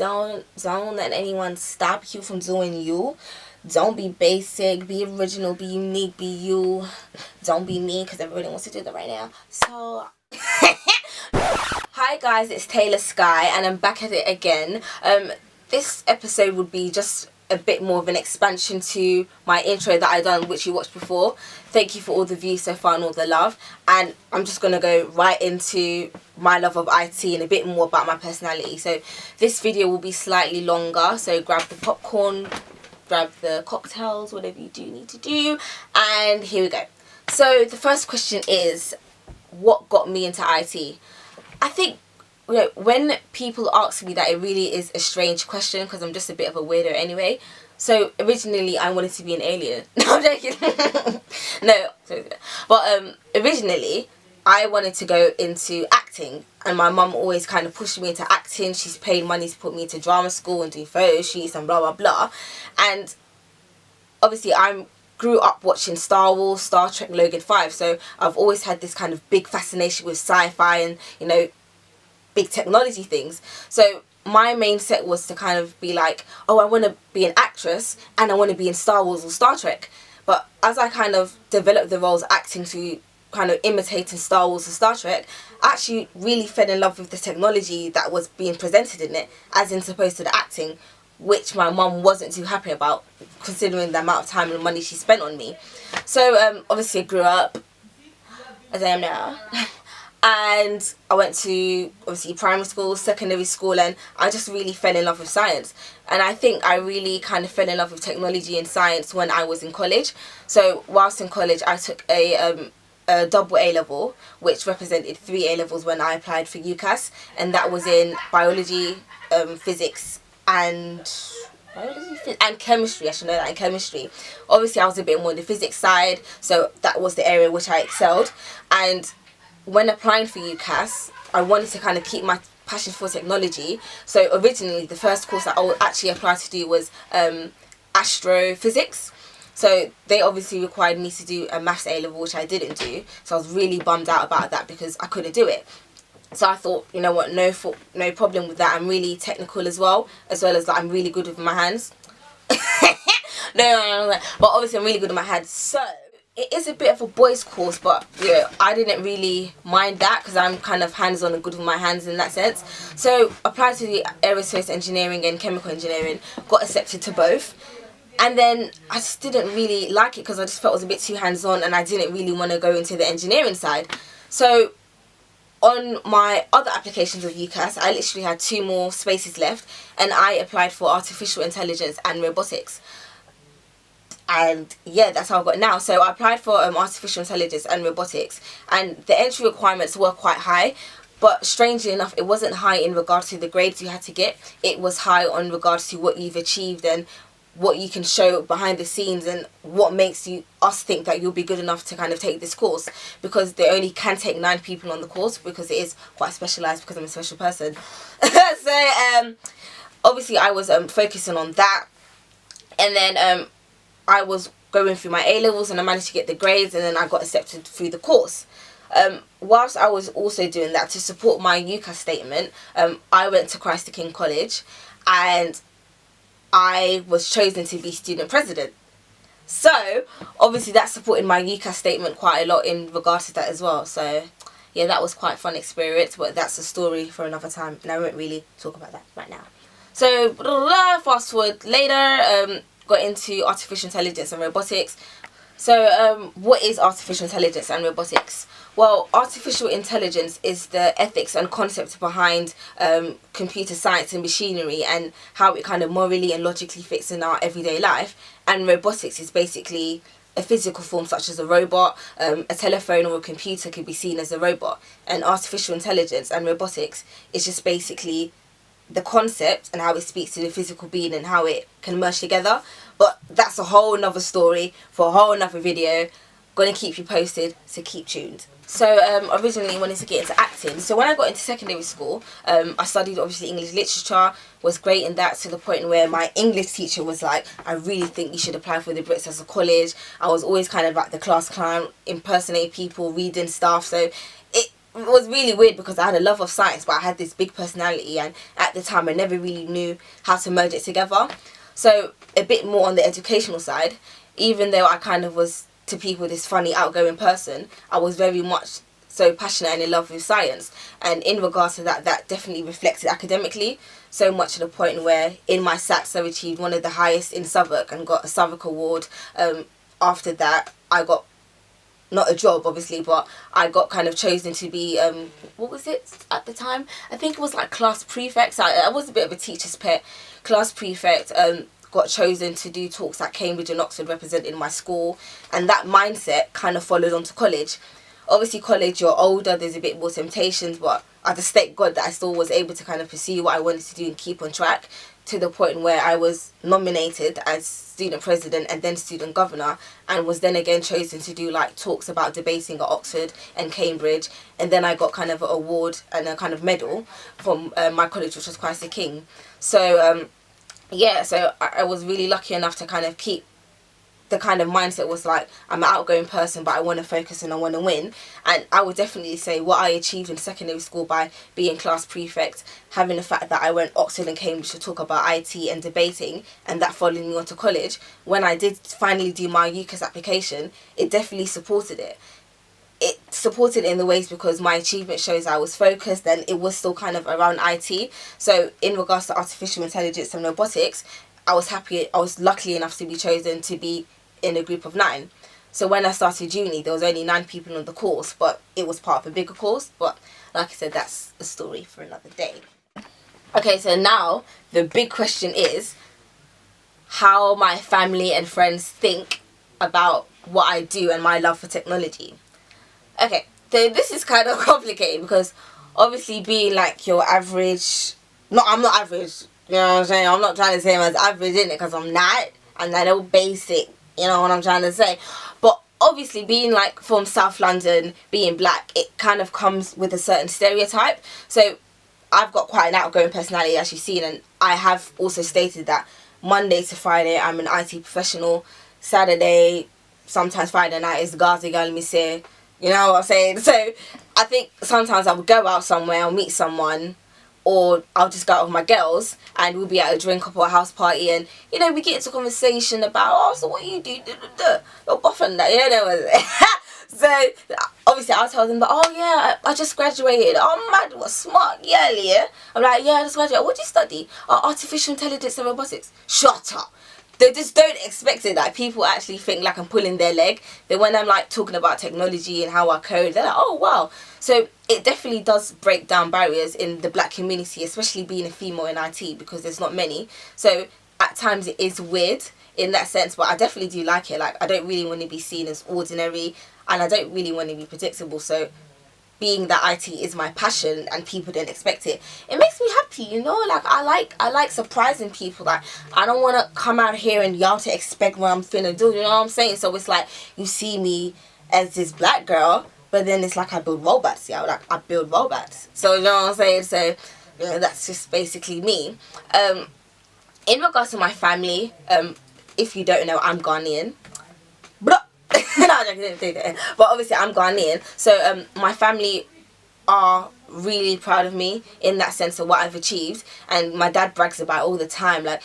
Don't let anyone stop you from doing you. Don't be basic, be original, be unique, be you. Don't be me, because everybody wants to do that right now. So hi guys, it's Taylor Sky and I'm back at it again. This episode would be just a bit more of an expansion to my intro that I done, which you watched before. Thank you for all the views so far and all the love, and I'm just gonna go right into my love of IT and a bit more about my personality. So this video will be slightly longer, so grab the popcorn, grab the cocktails, whatever you do need to do, and here we go. So the first question is, what got me into IT? I think, you know, when people ask me that, it really is a strange question because I'm just a bit of a weirdo anyway. So originally I wanted to be an alien. No, I'm joking. No, but originally I wanted to go into acting, and my mum always kind of pushed me into acting. She's paid money to put me into drama school and do photo shoots and blah blah blah. And obviously I grew up watching Star Wars, Star Trek, Logan 5, so I've always had this kind of big fascination with sci-fi and, you know, big technology things. So my main set was to kind of be like, oh, I want to be an actress and I want to be in Star Wars or Star Trek. But as I kind of developed the roles acting to kind of imitating Star Wars or Star Trek, I actually really fell in love with the technology that was being presented in it, as in opposed to the acting, which my mum wasn't too happy about, considering the amount of time and money she spent on me. So obviously I grew up as I am now. And I went to, obviously, primary school, secondary school, and I just really fell in love with science. And I think I really kind of fell in love with technology and science when I was in college. So whilst in college, I took a double A level, which represented 3 A levels when I applied for UCAS, and that was in biology, physics, and chemistry. I should know that, and chemistry. Obviously, I was a bit more on the physics side, so that was the area which I excelled. And when applying for UCAS, I wanted to kind of keep my passion for technology. So originally, the first course that I actually applied to do was astrophysics. So they obviously required me to do a maths A level, which I didn't do. So I was really bummed out about that because I couldn't do it. So I thought, you know what, no problem with that. I'm really technical as well as that I'm really good with my hands. No. But obviously I'm really good with my hands. So it is a bit of a boys course, but yeah, I didn't really mind that because I'm kind of hands-on and good with my hands in that sense. So applied to the aerospace engineering and chemical engineering, got accepted to both. And then I just didn't really like it because I just felt it was a bit too hands-on and I didn't really want to go into the engineering side. So on my other applications with UCAS, I literally had 2 more spaces left, and I applied for artificial intelligence and robotics. And yeah, that's how I got it now. So I applied for artificial intelligence and robotics, and the entry requirements were quite high, but strangely enough, it wasn't high in regards to the grades you had to get. It was high on regards to what you've achieved and what you can show behind the scenes and what makes us think that you'll be good enough to kind of take this course, because they only can take 9 people on the course because it is quite specialised, because I'm a special person. So obviously I was focusing on that, and then I was going through my A levels and I managed to get the grades, and then I got accepted through the course. Whilst I was also doing that, to support my UCAS statement, I went to Christ the King College and I was chosen to be student president. So obviously that supported my UCAS statement quite a lot in regards to that as well. So yeah, that was quite a fun experience, but that's a story for another time and I won't really talk about that right now. So fast forward later, got into artificial intelligence and robotics. So what is artificial intelligence and robotics? Well, artificial intelligence is the ethics and concept behind computer science and machinery and how it kind of morally and logically fits in our everyday life. And robotics is basically a physical form, such as a robot. A telephone or a computer could be seen as a robot. And artificial intelligence and robotics is just basically the concept and how it speaks to the physical being and how it can merge together. But that's a whole nother story for a whole nother video. Gonna keep you posted, so keep tuned. So originally wanted to get into acting. So when I got into secondary school, I studied obviously English literature, was great in that, to the point where my English teacher was like, I really think you should apply for the Brits as a college. I was always kind of like the class clown, impersonate people, reading stuff. So was really weird because I had a love of science, but I had this big personality, and at the time I never really knew how to merge it together. So a bit more on the educational side, even though I kind of was to people this funny outgoing person, I was very much so passionate and in love with science. And in regards to that, that definitely reflected academically, so much to the point where in my SATs I achieved one of the highest in Southwark and got a Southwark award. After that I got, not a job obviously, but I got kind of chosen to be what was it at the time, I think it was like class prefect. So I was a bit of a teacher's pet. Class prefect, got chosen to do talks at Cambridge and Oxford representing my school, and that mindset kind of followed on to college. Obviously college, you're older, there's a bit more temptations, but I just thank God that I still was able to kind of pursue what I wanted to do and keep on track, to the point where I was nominated as student president and then student governor, and was then again chosen to do like talks about debating at Oxford and Cambridge. And then I got kind of an award and a kind of medal from my college, which was Christ the King. So yeah, so I was really lucky enough to kind of keep the kind of mindset was like, I'm an outgoing person, but I want to focus and I want to win. And I would definitely say what I achieved in secondary school by being class prefect, having the fact that I went Oxford and Cambridge to talk about IT and debating, and that followed me on to college. When I did finally do my UCAS application, it definitely supported it. It supported in the ways because my achievement shows I was focused, and it was still kind of around IT. So in regards to artificial intelligence and robotics, I was lucky enough to be chosen to be in a group of 9. So when I started uni, there was only 9 people on the course, but it was part of a bigger course. But like I said, that's a story for another day. Okay, so now the big question is how my family and friends think about what I do and my love for technology. Okay, so this is kind of complicated because obviously being like your average, no, I'm not average, you know what I'm saying? I'm not trying to say I'm as average in it because I'm not. I'm not all basic, you know what I'm trying to say. But obviously being like from South London, being black, it kind of comes with a certain stereotype. So I've got quite an outgoing personality, as you've seen, and I have also stated that Monday to Friday I'm an IT professional. Saturday, sometimes Friday night is Gaza girl, me say, you know what I'm saying? So I think sometimes I would go out somewhere, I'll meet someone, or I'll just go out with my girls and we'll be at a drink up or a house party, and you know, we get into conversation about, oh, so what you do, you're buff and that, you know. So obviously I'll tell them that, oh yeah, I just graduated. Oh man, what smart, yeah. I'm like, yeah, I just graduated. What do you study? Artificial intelligence and robotics. Shut up. They just don't expect it. Like, people actually think like I'm pulling their leg. Then when I'm like talking about technology and how I code, they're like, oh wow. So it definitely does break down barriers in the black community, especially being a female in IT, because there's not many. So at times it is weird in that sense, but I definitely do like it. Like, I don't really want to be seen as ordinary, and I don't really want to be predictable. So being that IT is my passion and people don't expect it, it makes me happy, you know. Like, I like surprising people. Like, I don't want to come out here and y'all to expect what I'm finna do, you know what I'm saying? So it's like, you see me as this black girl, but then it's like I build robots, yeah. Like, I build robots. So you know what I'm saying? So you know, that's just basically me. In regards to my family, if you don't know, I'm Ghanaian. No, I didn't say that. But obviously I'm Ghanaian, so my family are really proud of me in that sense of what I've achieved, and my dad brags about it all the time, like,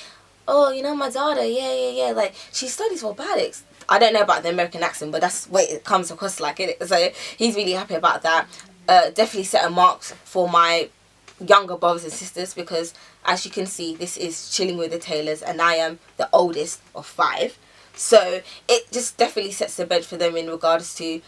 oh, you know, my daughter, yeah, like, she studies robotics. I don't know about the American accent, but that's what it comes across like, innit? So he's really happy about that. Definitely set a mark for my younger brothers and sisters, because as you can see, this is Chilling with the Tailors, and I am the oldest of 5. So it just definitely sets the bench for them in regards to,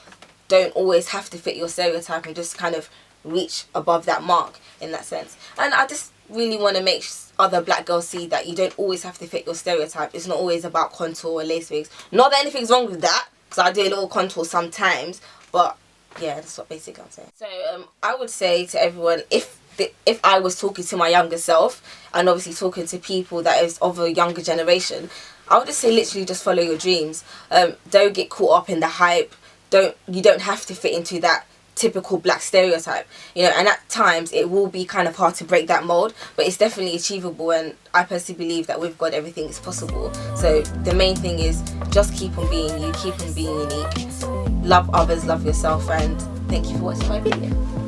don't always have to fit your stereotype, and just kind of reach above that mark in that sense. And I just really want to make other black girls see that you don't always have to fit your stereotype. It's not always about contour or lace wigs. Not that anything's wrong with that, because I do a little contour sometimes, but yeah, that's what basically I'm saying. So I would say to everyone, if I was talking to my younger self, and obviously talking to people that is of a younger generation, I would just say literally just follow your dreams. Don't get caught up in the hype. You don't have to fit into that typical black stereotype, you know. And at times it will be kind of hard to break that mold, but it's definitely achievable, and I personally believe that with God everything is possible. So the main thing is just keep on being you, keep on being unique, love others, love yourself, and thank you for watching my video.